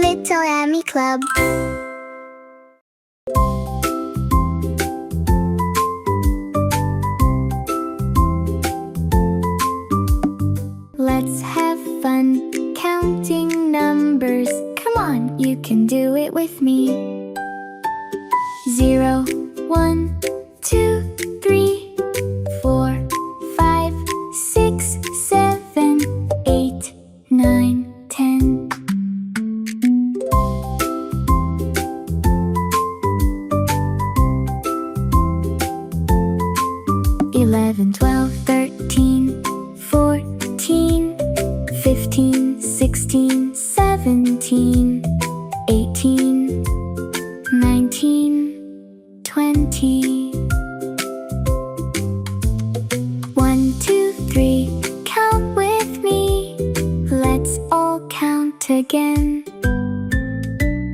Little Amy Club. Let's have fun counting numbers. Come on, you can do it with me. 0, 1, 2, 3, 4, 5, 6, 7, 8, 9, 10. 11, 12, 13, 14, 15, 16, 17, 18, 19, 20. 1, 2, 3, count with me. Let's all count again.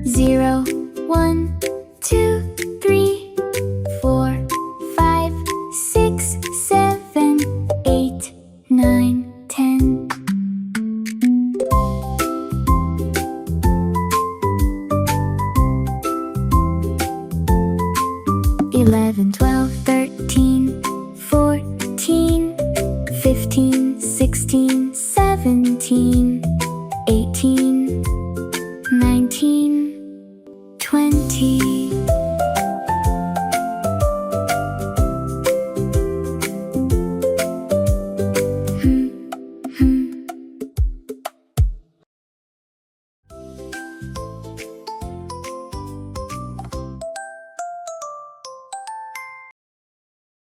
0, 1,